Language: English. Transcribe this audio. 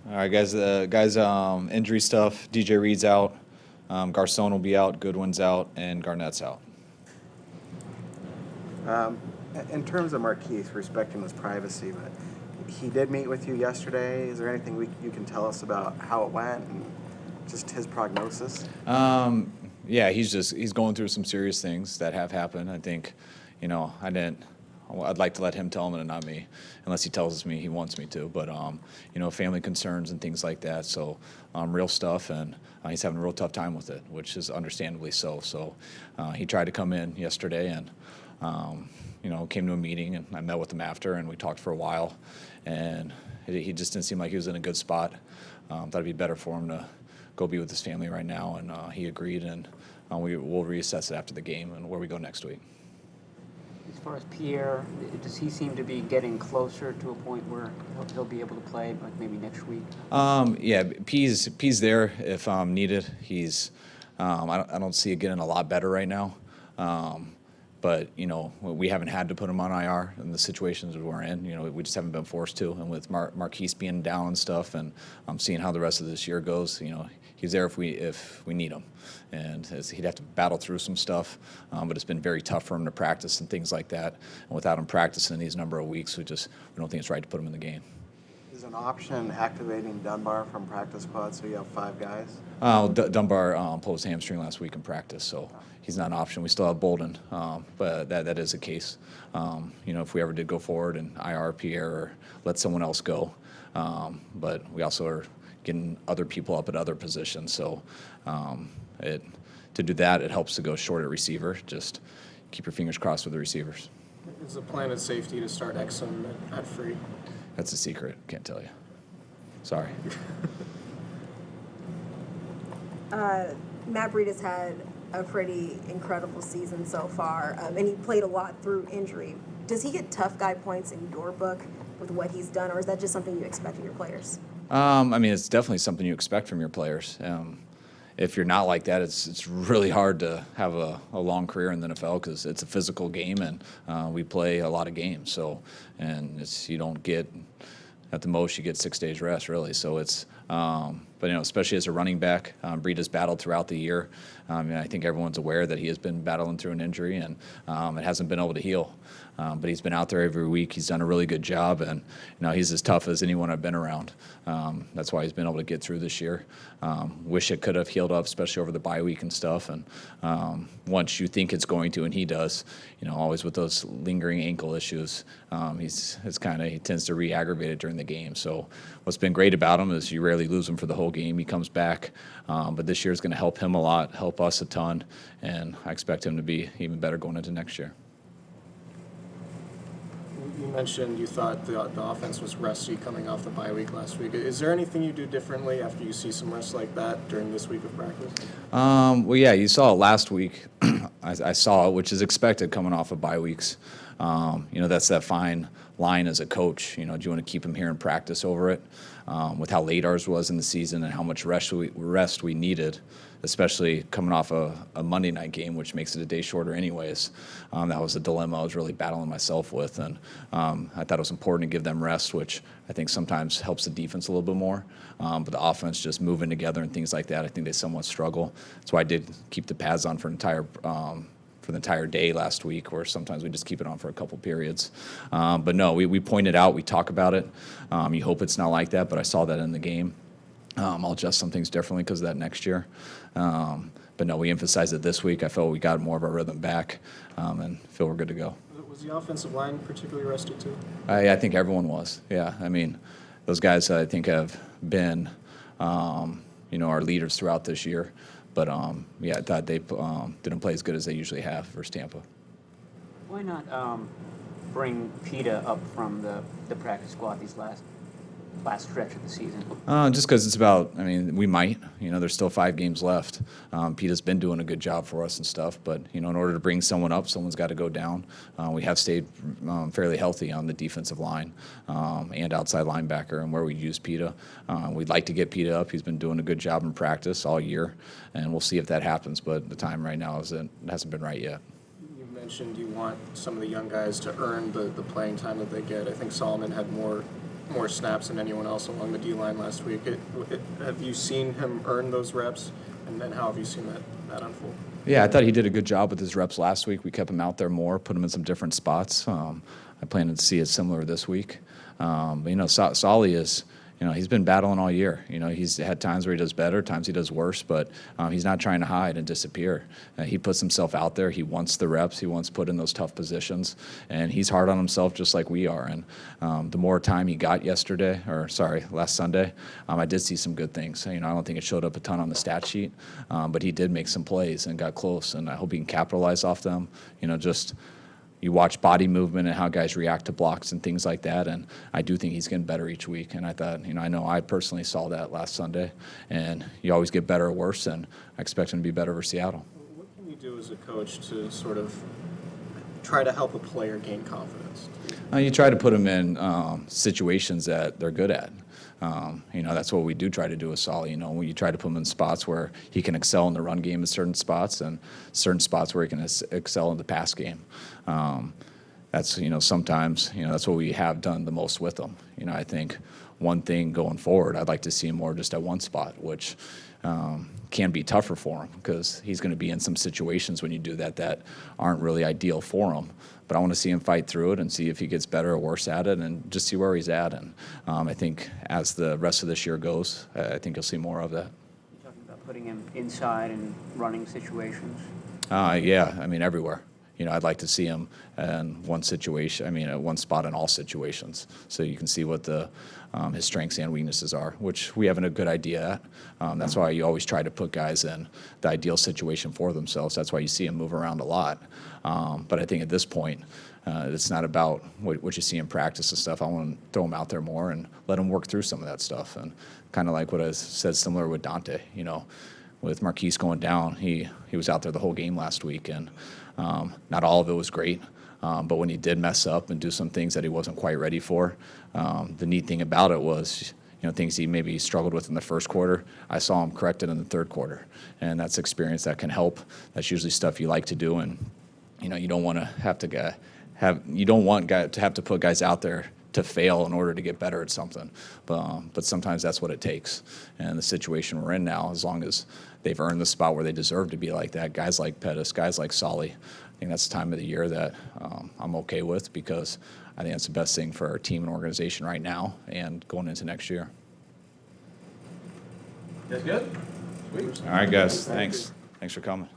All right, guys. Injury stuff. DJ Reed's out. Garçon will be out. Goodwin's out, and Garnett's out. In terms of Marquise, respecting his privacy, but he did meet with you yesterday. Is there anything you can tell us about how it went and just his prognosis? Yeah, he's going through some serious things that have happened. I think, I'd like to let him tell him and not me, unless he tells me he wants me to. But family concerns and things like that. So real stuff, and he's having a real tough time with it, which is understandably so. So he tried to come in yesterday and came to a meeting, and I met with him after, and we talked for a while, and he just didn't seem like he was in a good spot. Thought it'd be better for him to go be with his family right now, and he agreed, and we'll reassess it after the game and where we go next week. As far as Pierre, does he seem to be getting closer to a point where he'll be able to play, like maybe next week? Yeah, P's there if needed. He's I don't see it getting a lot better right now. But, we haven't had to put him on IR in the situations we're in. We just haven't been forced to. And with Marquise being down and stuff, and seeing how the rest of this year goes, he's there if we need him. And he'd have to battle through some stuff, but it's been very tough for him to practice and things like that. And without him practicing these number of weeks, we don't think it's right to put him in the game. Is an option activating Dunbar from practice squad so you have 5 guys? Dunbar pulled his hamstring last week in practice, so he's not an option. We still have Bolden, but that is a case. If we ever did go forward and IR Pierre or let someone else go, but we also are getting other people up at other positions. So to do that, it helps to go short at receiver. Just keep your fingers crossed with the receivers. Is the plan at safety to start Exum at free? That's a secret. Can't tell you. Sorry. Matt Breida's had a pretty incredible season so far, and he played a lot through injury. Does he get tough guy points in your book with what he's done, or is that just something you expect in your players? It's definitely something you expect from your players. If you're not like that, it's really hard to have a long career in the NFL because it's a physical game, and we play a lot of games. So, and you don't get, at the most, you get 6 days rest, really. So it's, but especially as a running back, Breida's battled throughout the year. I think everyone's aware that he has been battling through an injury, and it hasn't been able to heal. But he's been out there every week. He's done a really good job, and he's as tough as anyone I've been around. That's why he's been able to get through this year. Wish it could have healed up, especially over the bye week and stuff. And once you think it's going to, and he does, always with those lingering ankle issues, he tends to re-aggravate it during the game. So what's been great about him is you rarely lose him for the whole game. He comes back, but this year is going to help him a lot, help us a ton, and I expect him to be even better going into next year. You mentioned you thought the offense was rusty coming off the bye week last week. Is there anything you do differently after you see some rest like that during this week of practice? Well, yeah, you saw it last week. I saw it, which is expected coming off of bye weeks. That's that fine line as a coach. Do you want to keep him here in practice over it? With how late ours was in the season and how much rest we needed, especially coming off a Monday night game, which makes it a day shorter anyways. That was a dilemma I was really battling myself with, and I thought it was important to give them rest, which I think sometimes helps the defense a little bit more. But the offense just moving together and things like that, I think they somewhat struggle. That's why I did keep the pads on for the entire day last week, where sometimes we just keep it on for a couple periods. But no, we point it out, we talk about it. You hope it's not like that, but I saw that in the game. I'll adjust some things differently because of that next year. But no, we emphasized it this week. I felt we got more of our rhythm back, and feel we're good to go. Was the offensive line particularly rusty too? I think everyone was, yeah. Those guys I think have been, our leaders throughout this year. But, I thought they didn't play as good as they usually have versus Tampa. Why not bring PETA up from the practice squad these last stretch of the season? Just because it's about, we might. There's still 5 games left. PETA's been doing a good job for us and stuff, but, in order to bring someone up, someone's got to go down. We have stayed fairly healthy on the defensive line and outside linebacker and where we use PETA. We'd like to get PETA up. He's been doing a good job in practice all year, and we'll see if that happens, but the time right now it hasn't been right yet. You mentioned you want some of the young guys to earn the playing time that they get. I think Solomon had more more snaps than anyone else along the D-line last week. Have you seen him earn those reps, and then how have you seen that unfold? Yeah, I thought he did a good job with his reps last week. We kept him out there more, put him in some different spots. I plan to see it similar this week. But, Solly is, he's been battling all year. He's had times where he does better, times he does worse, but he's not trying to hide and disappear. He puts himself out there. He wants the reps. He wants put in those tough positions, and he's hard on himself just like we are. And the more time he got last Sunday, I did see some good things. I don't think it showed up a ton on the stat sheet, but he did make some plays and got close, and I hope he can capitalize off them. You watch body movement and how guys react to blocks and things like that, and I do think he's getting better each week. And I thought, I know I personally saw that last Sunday, and you always get better or worse, and I expect him to be better over Seattle. What can you do as a coach to sort of try to help a player gain confidence? You try to put them in situations that they're good at. That's what we do try to do with Solly. You try to put him in spots where he can excel in the run game in certain spots, and certain spots where he can excel in the pass game. That's sometimes that's what we have done the most with him. I think one thing going forward, I'd like to see him more just at one spot, which can be tougher for him because he's going to be in some situations when you do that aren't really ideal for him. But I want to see him fight through it and see if he gets better or worse at it, and just see where he's at. And I think as the rest of this year goes, I think you'll see more of that. You're talking about putting him inside and running situations? Yeah, everywhere. I'd like to see him in one situation, at one spot in all situations, so you can see what his strengths and weaknesses are, which we have a good idea at. That's why you always try to put guys in the ideal situation for themselves. That's why you see him move around a lot. But I think at this point, it's not about what you see in practice and stuff. I want to throw him out there more and let him work through some of that stuff. And kind of like what I said similar with Dante, with Marquise going down, he was out there the whole game last week, and not all of it was great. But when he did mess up and do some things that he wasn't quite ready for, the neat thing about it was, things he maybe struggled with in the first quarter, I saw him correct it in the third quarter. And that's experience that can help. That's usually stuff you like to do, and you don't want to have to have to put guys out there to fail in order to get better at something. But sometimes that's what it takes. And the situation we're in now, as long as they've earned the spot where they deserve to be like that, guys like Pettis, guys like Solly, I think that's the time of the year that I'm okay with, because I think that's the best thing for our team and organization right now and going into next year. That's good. Sweet. All right, guys. Thanks for coming.